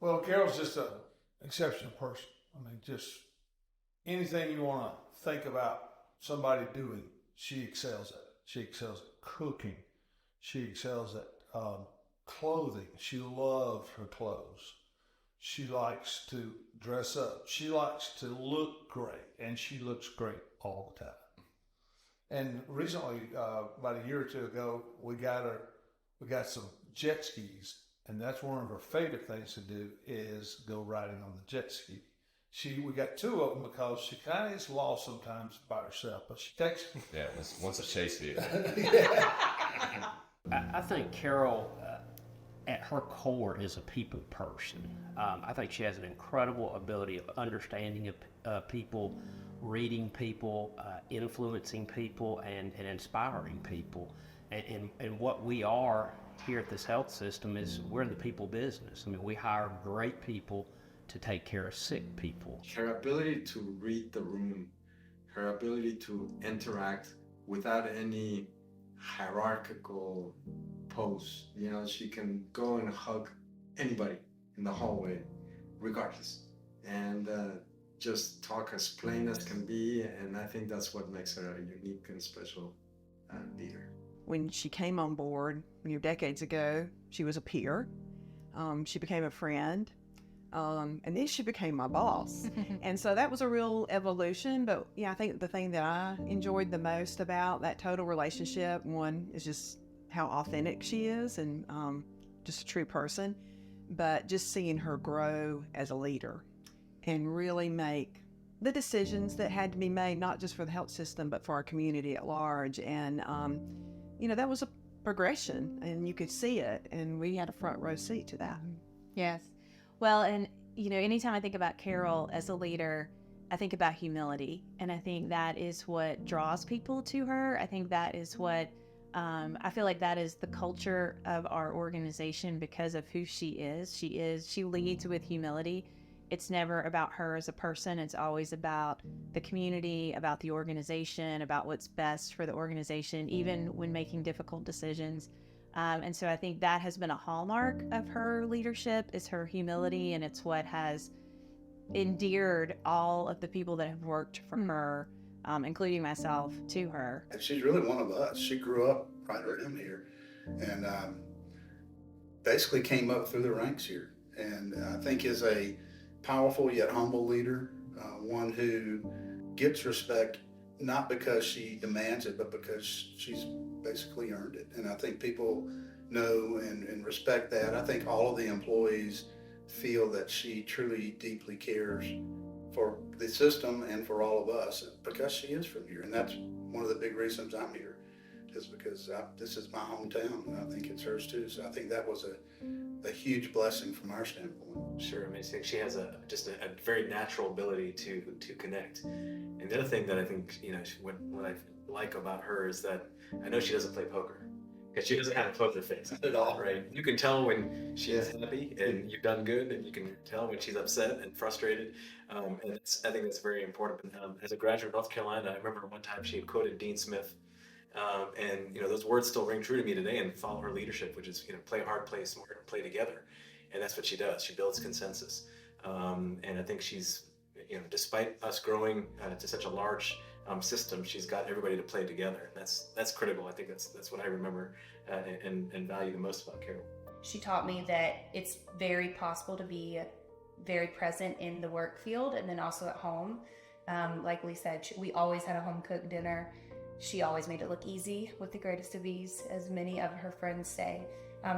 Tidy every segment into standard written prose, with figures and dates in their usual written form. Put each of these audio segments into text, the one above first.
Well, Carol's just an exceptional person. I mean, just anything you want to think about somebody doing, she excels at it. She excels at cooking. She excels at clothing. She loves her clothes. She likes to dress up. She likes to look great, and she looks great all the time. And recently, about a year or two ago, we got some jet skis, and that's one of her favorite things to do is go riding on the jet ski. We got two of them because she kind of is lost sometimes by herself, but she takes. Yeah, once a chase vehicle. I think Carol, at her core, is a people person. I think she has an incredible ability of understanding people, reading people, influencing people, and inspiring people. And what we are here at this health system is we're in the people business. I mean, we hire great people to take care of sick people. Her ability to read the room, her ability to interact without any hierarchical pose. You know, she can go and hug anybody in the hallway, regardless, and just talk as plain as can be. And I think that's what makes her a unique and special leader. When she came on board, decades ago, she was a peer. She became a friend. And then she became my boss. And so that was a real evolution. But yeah, I think the thing that I enjoyed the most about that total relationship, one is just how authentic she is and just a true person, but just seeing her grow as a leader and really make the decisions that had to be made, not just for the health system, but for our community at large. And, that was a progression and you could see it. And we had a front row seat to that. Yes. Well, and, anytime I think about Carol as a leader, I think about humility. And I think that is what draws people to her. I think that is what, I feel like that is the culture of our organization because of who she is. She leads with humility. It's never about her as a person. It's always about the community, about the organization, about what's best for the organization, even when making difficult decisions. And so I think that has been a hallmark of her leadership is her humility, and it's what has endeared all of the people that have worked for her, including myself, to her. And she's really one of us. She grew up right around here and basically came up through the ranks here. And I think is a powerful yet humble leader, one who gets respect not because she demands it, but because she's basically earned it. And I think people know and respect that. I think all of the employees feel that she truly deeply cares for the system and for all of us because she is from here. And that's one of the big reasons I'm here, is because this is my hometown and I think it's hers too. So I think that was a huge blessing from our standpoint. Sure, I mean, I think she has just a very natural ability to connect. And the other thing that I think, what I like about her is that I know she doesn't play poker because she doesn't have a poker face at all, right? You can tell when she's happy and you've done good, and you can tell when she's upset and frustrated. And I think that's very important. As a graduate of North Carolina, I remember one time she had quoted Dean Smith. And those words still ring true to me today, and follow her leadership, which is play hard, play smart, and play together. And that's what she does. She builds consensus. And I think she's, despite us growing to such a large system, she's got everybody to play together. And that's critical. I think that's what I remember and value the most about Carol. She taught me that it's very possible to be very present in the work field and then also at home. Like Lee said, we always had a home cooked dinner. She always made it look easy with the greatest of ease, as many of her friends say.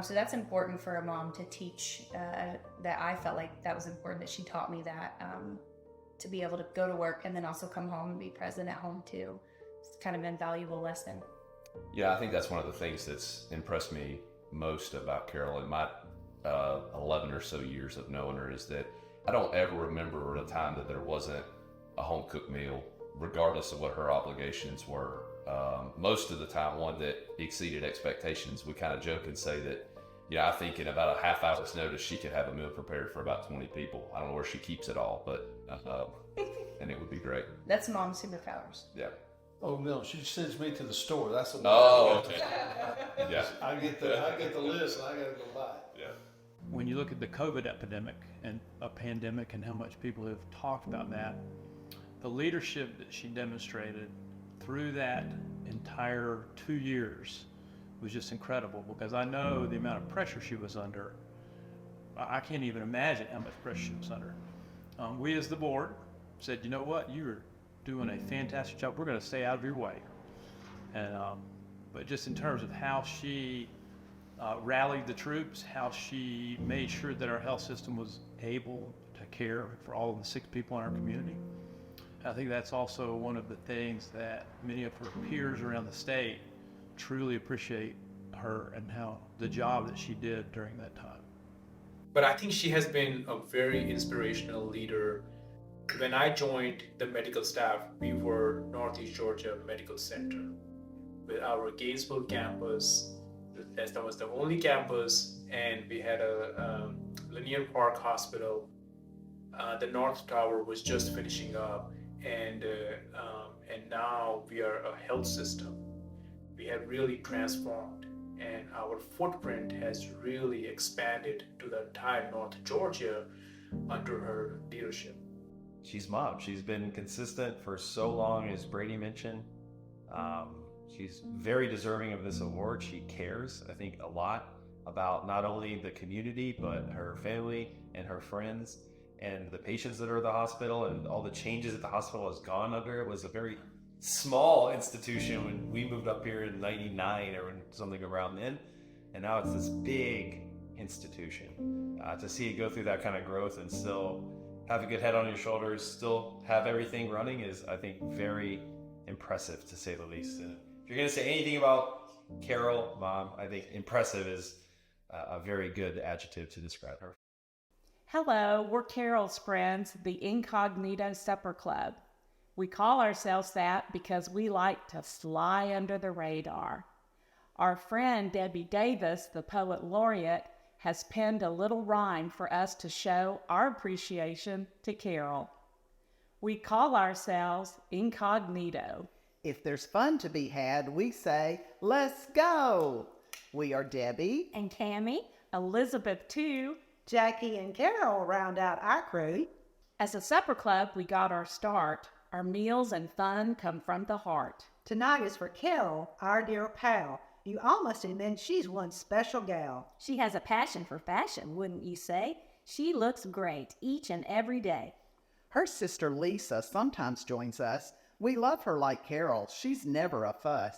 So that's important for a mom to teach, that I felt like that was important, that she taught me that, to be able to go to work and then also come home and be present at home too. It's kind of an invaluable lesson. Yeah, I think that's one of the things that's impressed me most about Carol in my 11 or so years of knowing her is that I don't ever remember a time that there wasn't a home-cooked meal, regardless of what her obligations were. Most of the time, one that exceeded expectations. We kind of joke and say that, I think in about a half hour's notice, she could have a meal prepared for about 20 people. I don't know where she keeps it all, but and it would be great. That's mom's superpowers. Yeah. Oh no, she sends me to the store. That's what. Oh, okay. Yeah. I get the list and I gotta go buy it. Yeah. when you look at the COVID epidemic and a pandemic and how much people have talked about that, the leadership that she demonstrated through that entire 2 years was just incredible, because I know the amount of pressure she was under. I can't even imagine how much pressure she was under. We as the board said, you know what, you're doing a fantastic job. We're going to stay out of your way. And but just in terms of how she rallied the troops, how she made sure that our health system was able to care for all of the sick people in our community, I think that's also one of the things that many of her peers around the state truly appreciate her and how the job that she did during that time. But I think she has been a very inspirational leader. When I joined the medical staff, we were Northeast Georgia Medical Center. With our Gainesville campus, that was the only campus, and we had a Linear Park Hospital. The North Tower was just finishing up, and now we are a health system. We have really transformed, and our footprint has really expanded to the entire North Georgia under her leadership. She's mom. She's been consistent for so long, as Brady mentioned. She's very deserving of this award. She cares, I think, a lot about not only the community, but her family and her friends and the patients that are at the hospital, and all the changes that the hospital has gone under. It was a very small institution when we moved up here in '99 or something around then, and now it's this big institution. To see it go through that kind of growth and still have a good head on your shoulders, still have everything running, is, I think, very impressive, to say the least. And if you're going to say anything about Carol, Mom, I think impressive is a very good adjective to describe her. Hello, we're Carol's friends, the Incognito Supper Club. We call ourselves that because we like to fly under the radar. Our friend Debbie Davis, the poet laureate, has penned a little rhyme for us to show our appreciation to Carol. We call ourselves Incognito. If there's fun to be had, we say, let's go. We are Debbie And Cammie, Elizabeth too. Jackie and Carol round out our crew. As a supper club, we got our start. Our meals and fun come from the heart. Tonight is for Carol, our dear pal. You all must admit she's one special gal. She has a passion for fashion, wouldn't you say? She looks great each and every day. Her sister Lisa sometimes joins us. We love her like Carol. She's never a fuss.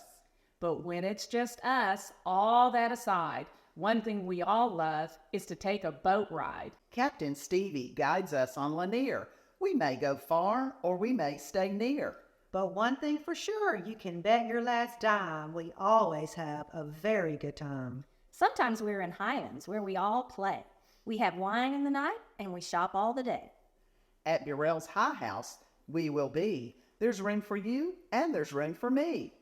But when it's just us, all that aside, one thing we all love is to take a boat ride. Captain Stevie guides us on Lanier. We may go far or we may stay near. But one thing for sure, you can bet your last dime we always have a very good time. Sometimes we're in Highlands where we all play. We have wine in the night and we shop all the day. At Burrell's High House, we will be. There's room for you and there's room for me.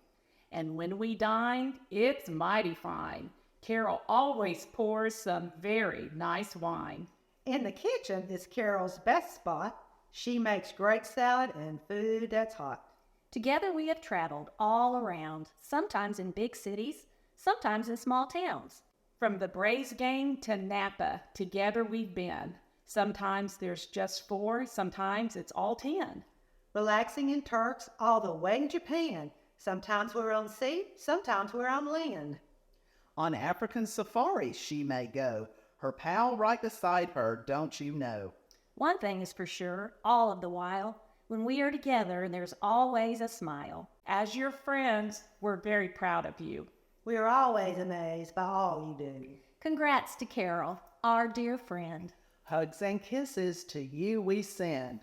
And when we dine, it's mighty fine. Carol always pours some very nice wine. In the kitchen is Carol's best spot. She makes great salad and food that's hot. Together we have traveled all around, sometimes in big cities, sometimes in small towns. From the Braves game to Napa, together we've been. Sometimes there's just 4, sometimes it's all 10. Relaxing in Turks all the way in Japan. Sometimes we're on sea, sometimes we're on land. On African safaris she may go. Her pal right beside her, don't you know? One thing is for sure, all of the while, when we are together, there's always a smile. As your friends, we're very proud of you. We are always amazed by all you do. Congrats to Carol, our dear friend. Hugs and kisses to you we send.